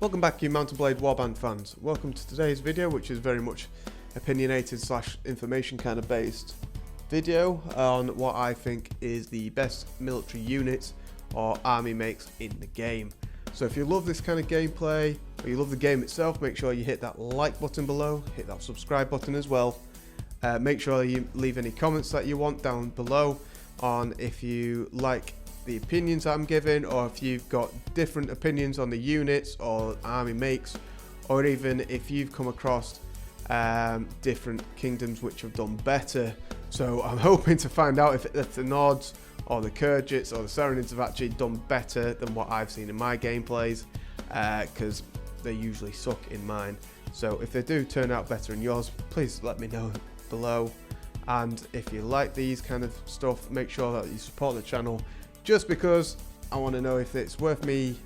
Welcome back, you Mount and Blade Warband fans. Welcome to today's video, which is very much opinionated / information kind of based video on what I think is the best military units or army makes in the game. So if you love this kind of gameplay, or you love the game itself, make sure you hit that like button below, hit that subscribe button as well. Make sure you leave any comments that you want down below on if you like the opinions I'm giving, or if you've got different opinions on the units or army makes, or even if you've come across different kingdoms which have done better. So I'm hoping to find out if the Nords or the Kyrgyz or the Saracens have actually done better than what I've seen in my gameplays, because they usually suck in mine. So if they do turn out better in yours, please let me know below. And if you like these kind of stuff, make sure that you support the channel, just because I want to know if it's worth me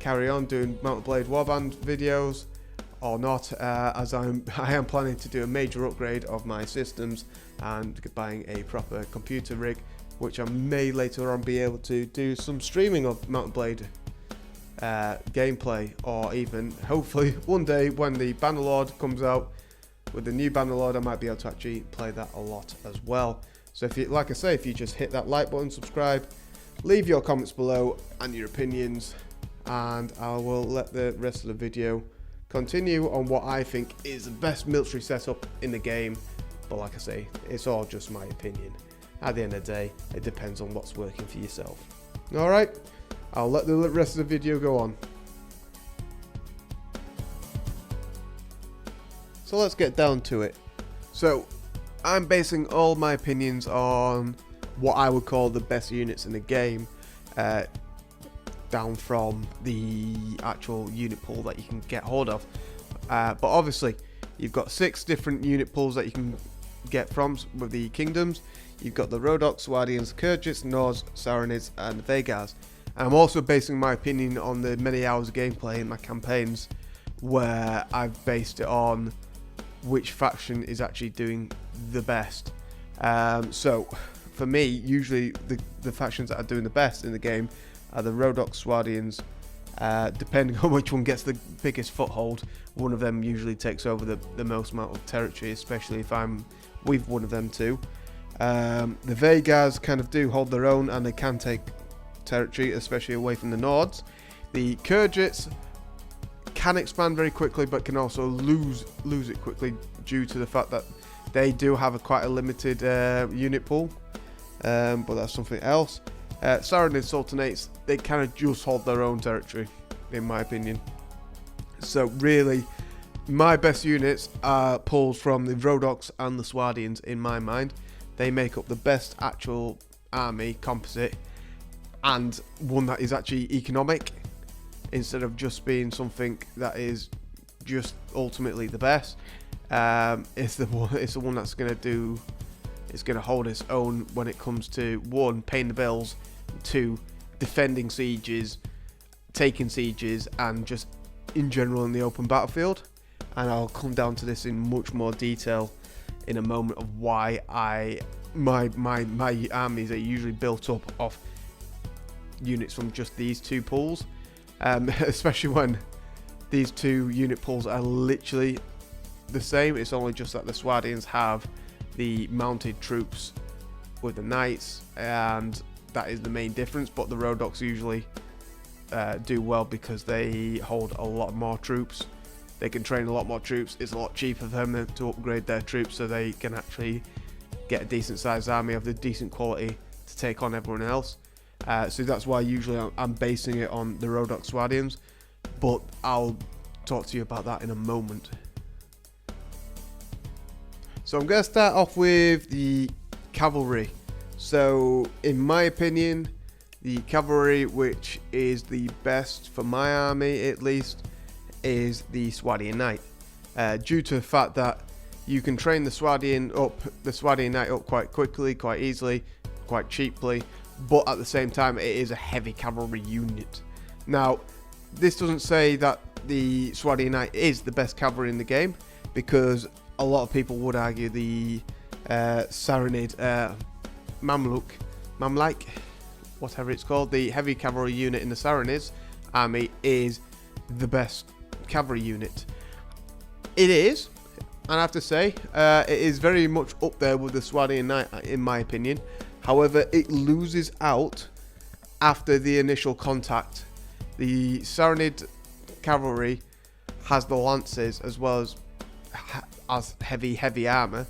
carry on doing Mount and Blade Warband videos or not, as I am planning to do a major upgrade of my systems and buying a proper computer rig, which I may later on be able to do some streaming of Mount and Blade gameplay, or even hopefully one day when the Bannerlord comes out with the new Bannerlord, I might be able to actually play that a lot as well. So if you, like I say, if you just hit that like button, subscribe, leave your comments below and your opinions, and I will let the rest of the video continue on what I think is the best military setup in the game. But like I say, it's all just my opinion. At the end of the day, it depends on what's working for yourself. Alright, I'll let the rest of the video go on. So let's get down to it. So I'm basing all my opinions on what I would call the best units in the game, down from the actual unit pool that you can get hold of. But obviously, you've got 6 different unit pools that you can get from with the kingdoms. You've got the Rhodoks, Swardians, Kyrgyz, Nords, Saracens, and Vagars. And I'm also basing my opinion on the many hours of gameplay in my campaigns, where I've based it on which faction is actually doing the best. So for me, usually the factions that are doing the best in the game are the Rhodoks, Swardians. Depending on which one gets the biggest foothold, one of them usually takes over the most amount of territory, especially if I'm with one of them too. The Vagars kind of do hold their own, and they can take territory, especially away from the Nords. The Kyrgyz can expand very quickly, but can also lose it quickly due to the fact that they do have quite a limited unit pool. But that's something else. Saracen Sultanates, they kind of just hold their own territory, in my opinion. So really, my best units are pulled from the Rhodoks and the Swardians in my mind. They make up the best actual army composite, and one that is actually economic, instead of just being something that is just ultimately the best. It's the one that's going to do. It's going to hold its own when it comes to 1, paying the bills, 2, defending sieges, taking sieges, and just in general in the open battlefield. And I'll come down to this in much more detail in a moment of why my armies are usually built up of units from just these 2 pools, especially when these 2 unit pools are literally the same. It's only just that the Swardians have the mounted troops with the knights, and that is the main difference. But the Rhodoks usually do well because they hold a lot more troops. They can train a lot more troops. It's a lot cheaper for them to upgrade their troops, so they can actually get a decent sized army of the decent quality to take on everyone else. So that's why usually I'm basing it on the Rhodoks Swardians, but I'll talk to you about that in a moment. So I'm going to start off with the Cavalry. So in my opinion, the Cavalry, which is the best for my army at least, is the Swardian Knight. Due to the fact that you can train the Swardian Knight up quite quickly, quite easily, quite cheaply, but at the same time it is a heavy cavalry unit. Now, this doesn't say that the Swardian Knight is the best cavalry in the game, because a lot of people would argue the Saranid Mamluk, whatever it's called, the heavy cavalry unit in the Saracens army is the best cavalry unit. It is, and I have to say, it is very much up there with the Swardian Knight, in my opinion. However, it loses out after the initial contact. The Saranid cavalry has the lances as well as heavy armor.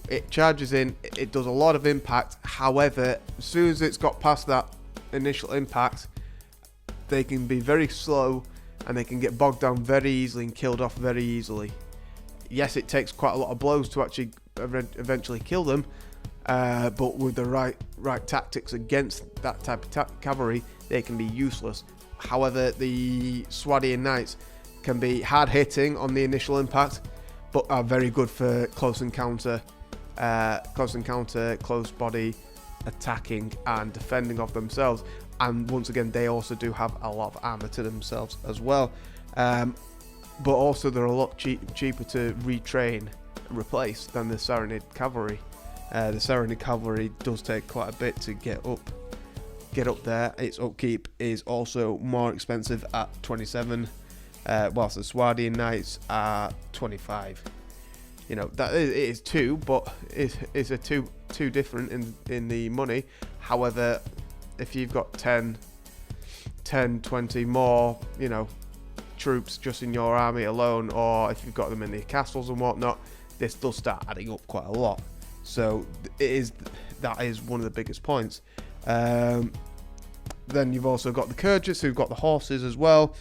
It charges in, it does a lot of impact. However, as soon as it's got past that initial impact, they can be very slow and they can get bogged down very easily and killed off very easily. Yes, it takes quite a lot of blows to actually eventually kill them, but with the right tactics against that type of cavalry, they can be useless. However, the Swardian Knights can be hard hitting on the initial impact, but are very good for close encounter, close body attacking and defending of themselves. And once again, they also do have a lot of armor to themselves as well. But also they're a lot cheaper to retrain and replace than the Saranid cavalry. The Saranid cavalry does take quite a bit to get up there. Its upkeep is also more expensive at 27, whilst the Swardian Knights are 25. You know, that it is two, but it's a two different in the money. However, if you've got 10, 20 more, you know, troops just in your army alone, or if you've got them in the castles and whatnot, this does start adding up quite a lot. So that is one of the biggest points. Then you've also got the Kurgis, who've got the horses as well,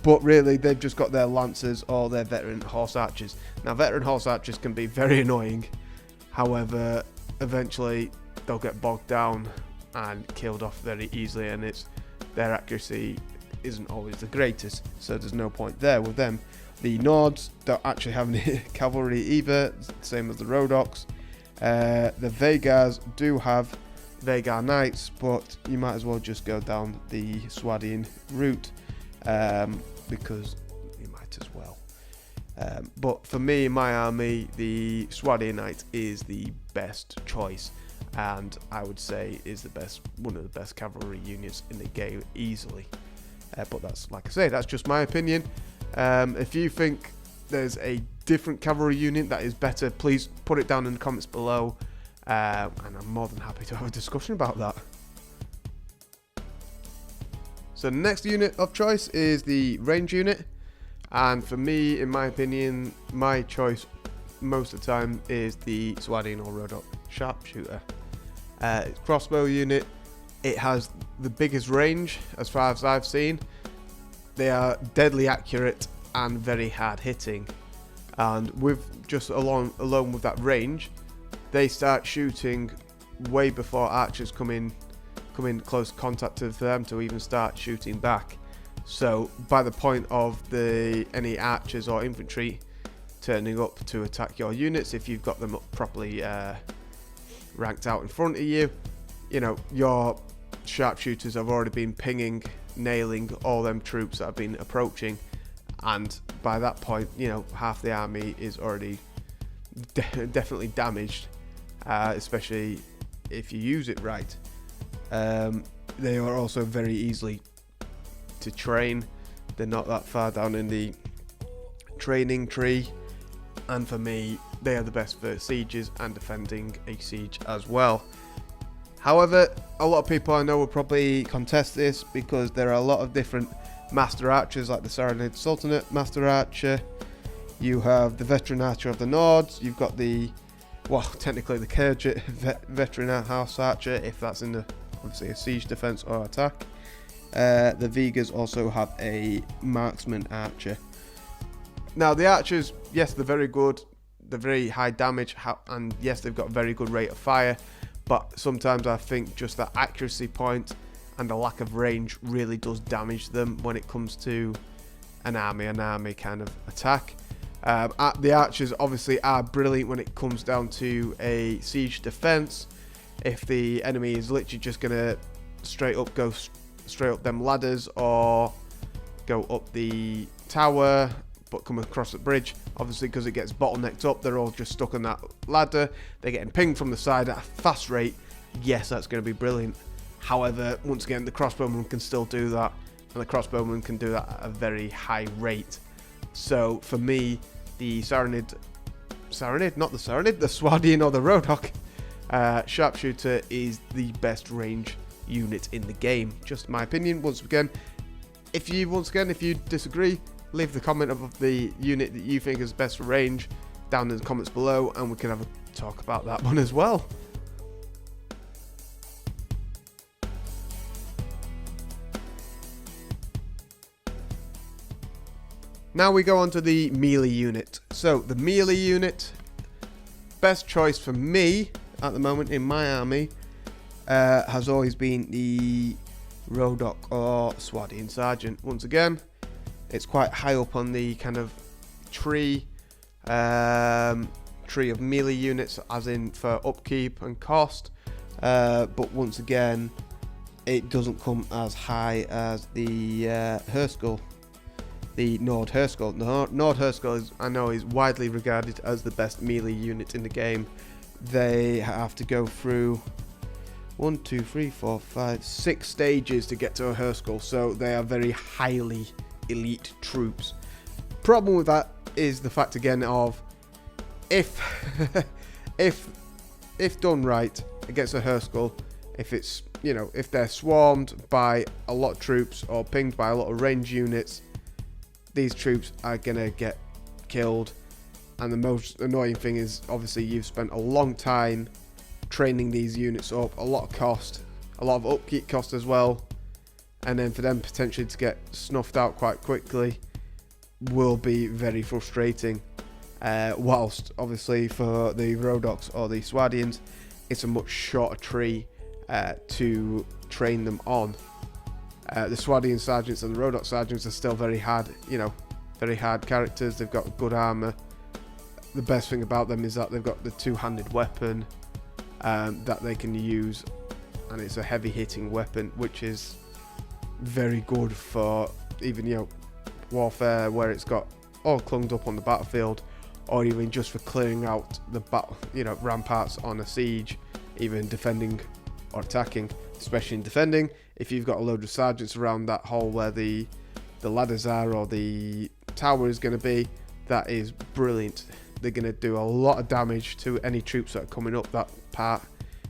but really they've just got their lancers or their veteran horse archers. Now, veteran horse archers can be very annoying. However, eventually they'll get bogged down and killed off very easily, and their accuracy isn't always the greatest, so there's no point there with them. The Nords don't actually have any cavalry either, same as the Rhodoks. The Vagars do have Vagar Knights, but you might as well just go down the Swardian route, because you might as well. But for me, in my army, the Swardian Knight is the best choice, and I would say is one of the best cavalry units in the game easily. But that's, like I say, that's just my opinion. If you think there's a different cavalry unit that is better, please put it down in the comments below, and I'm more than happy to have a discussion about that. So the next unit of choice is the range unit, and for me, in my opinion, my choice most of the time is the Swardian or Rhodok sharpshooter. It's crossbow unit. It has the biggest range as far as I've seen. They are deadly accurate and very hard hitting, and with just alone with that range, they start shooting way before archers come in close contact with them to even start shooting back. So by the point of any archers or infantry turning up to attack your units, if you've got them up properly ranked out in front of you, you know, your sharpshooters have already been nailing all them troops that have been approaching, and by that point, you know, half the army is already definitely damaged, especially if you use it right. They are also very easily to train. They're not that far down in the training tree, and for me, they are the best for sieges and defending a siege as well. However, a lot of people I know will probably contest this, because there are a lot of different master archers, like the Saranid Sultanate master archer. You have the veteran archer of the Nords. You've got technically the Kurgit veteran house archer, if that's in obviously a siege defense or attack. The Vigas also have a marksman archer. Now, the archers, yes, they're very good. They're very high damage, and yes, they've got a very good rate of fire. But sometimes I think just that accuracy point and the lack of range really does damage them when it comes to an army kind of attack. The archers obviously are brilliant when it comes down to a siege defense. If the enemy is literally just going to go straight up them ladders, or go up the tower but come across the bridge, obviously because it gets bottlenecked up, they're all just stuck on that ladder, they're getting pinged from the side at a fast rate. Yes, that's going to be brilliant. However, once again, the crossbowman can still do that, and the crossbowman can do that at a very high rate. So for me, the Saranid, not the Saranid, the Swardian or the Rodok sharpshooter is the best range unit in the game. Just my opinion. Once again, if you disagree, leave the comment of the unit that you think is best for range down in the comments below, and we can have a talk about that one as well. Now we go on to the melee unit. So the melee unit, best choice for me at the moment in my army has always been the Rodok or Swardian Sergeant. Once again, it's quite high up on the kind of tree of melee units, as in for upkeep and cost, but once again, it doesn't come as high as the Herskell. The Nord Herskell. Nord Herskell I know is widely regarded as the best melee unit in the game. They have to go through 1, 2, 3, 4, 5, 6 stages to get to a Herskell, so they are very highly elite troops. Problem with that is the fact again of if done right against a Herskell, if it's, you know, if they're swarmed by a lot of troops or pinged by a lot of range units, these troops are gonna get killed. And the most annoying thing is, obviously, you've spent a long time training these units up, a lot of cost, a lot of upkeep cost as well, and then for them potentially to get snuffed out quite quickly will be very frustrating. Whilst obviously for the Rodoks or the Swardians, it's a much shorter tree to train them on. The Swardian Sergeants and the Rodok Sergeants are still very hard, you know, very hard characters. They've got good armor. The best thing about them is that they've got the two-handed weapon that they can use, and it's a heavy hitting weapon, which is very good for even, you know, warfare where it's got all clunged up on the battlefield, or even just for clearing out the ramparts on a siege, even defending or attacking. Especially in defending, if you've got a load of sergeants around that hole where the ladders are or the tower is going to be, that is brilliant. They're going to do a lot of damage to any troops that are coming up that part.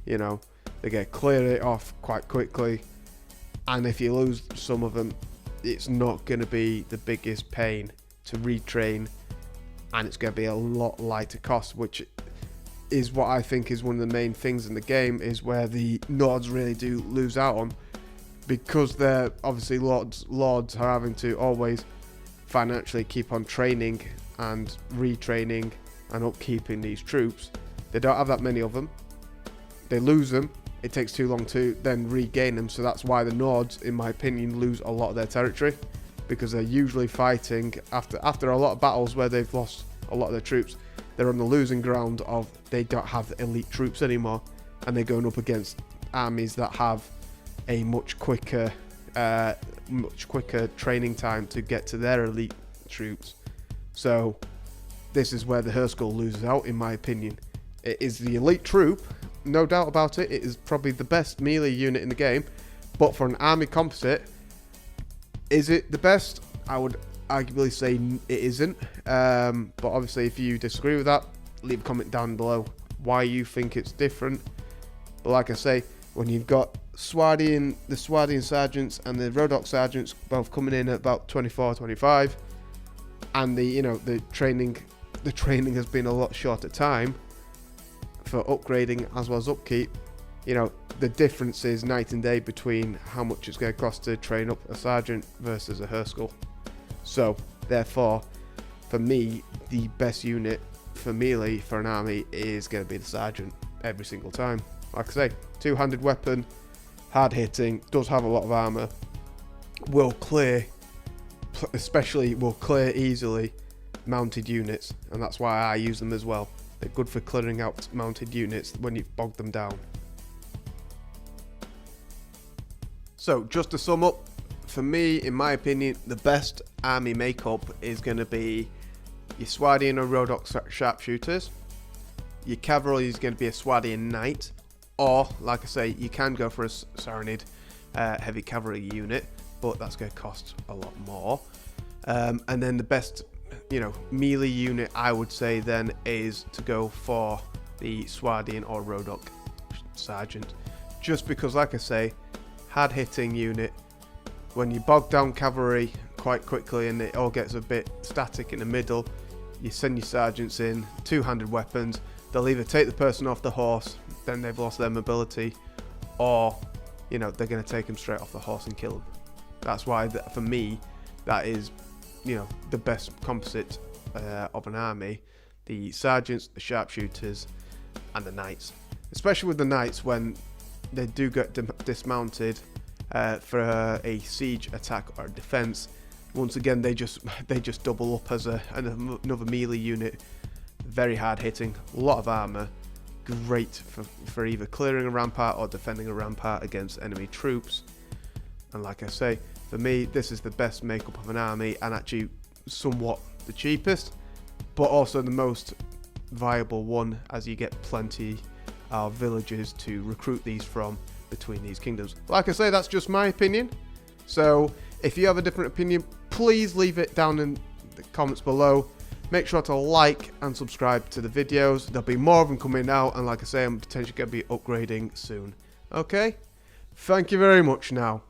You know, they get clear it off quite quickly, and if you lose some of them, it's not going to be the biggest pain to retrain, and it's going to be a lot lighter cost, which is what I think is one of the main things in the game, is where the Nords really do lose out on, because they're obviously lords are having to always financially keep on training and retraining and upkeeping these troops. They don't have that many of them. They lose them. It takes too long to then regain them, so that's why the Nords, in my opinion, lose a lot of their territory, because they're usually fighting after a lot of battles where they've lost a lot of their troops. They're on the losing ground of they don't have elite troops anymore, and they're going up against armies that have a much quicker training time to get to their elite troops. So this is where the Herskell loses out, in my opinion. It is the elite troop, no doubt about it. It is probably the best melee unit in the game, but for an army composite, is it the best? I would arguably say it isn't, but obviously if you disagree with that, leave a comment down below why you think it's different. But like I say, when you've got the Swardian Sergeants and the Rodok Sergeants both coming in at about 24, 25, and the training has been a lot shorter time for upgrading as well as upkeep, the difference is night and day between how much it's going to cost to train up a Sergeant versus a Herskell. So, therefore, for me, the best unit for melee for an army is going to be the Sergeant every single time. Like I say, two-handed weapon, hard hitting, does have a lot of armor, will clear easily mounted units, and that's why I use them as well. They're good for clearing out mounted units when you've bogged them down. So, just to sum up, for me, in my opinion, the best army makeup is going to be your Swardian or Rodok sharpshooters. Your cavalry is going to be a Swardian knight, or, like I say, you can go for a Saranid heavy cavalry unit, but that's going to cost a lot more. And then the best, melee unit I would say then is to go for the Swardian or Rodok Sergeant, just because, like I say, hard hitting unit. When you bog down cavalry quite quickly and it all gets a bit static in the middle, you send your sergeants in, two-handed weapons. They'll either take the person off the horse, then they've lost their mobility, or they're going to take them straight off the horse and kill them. That's why for me that is the best composite of an army: the sergeants, the sharpshooters, and the knights. Especially with the knights, when they do get dismounted for a siege attack or a defense, once again they just double up as another melee unit. Very hard hitting, a lot of armor, great for either clearing a rampart or defending a rampart against enemy troops. And like I say, for me, this is the best makeup of an army, and actually somewhat the cheapest, but also the most viable one, as you get plenty of villages to recruit these from between these kingdoms. Like I say, that's just my opinion. So if you have a different opinion, please leave it down in the comments below. Make sure to like and subscribe to the videos. There'll be more of them coming out, and like I say, I'm potentially going to be upgrading soon. Okay? Thank you very much now.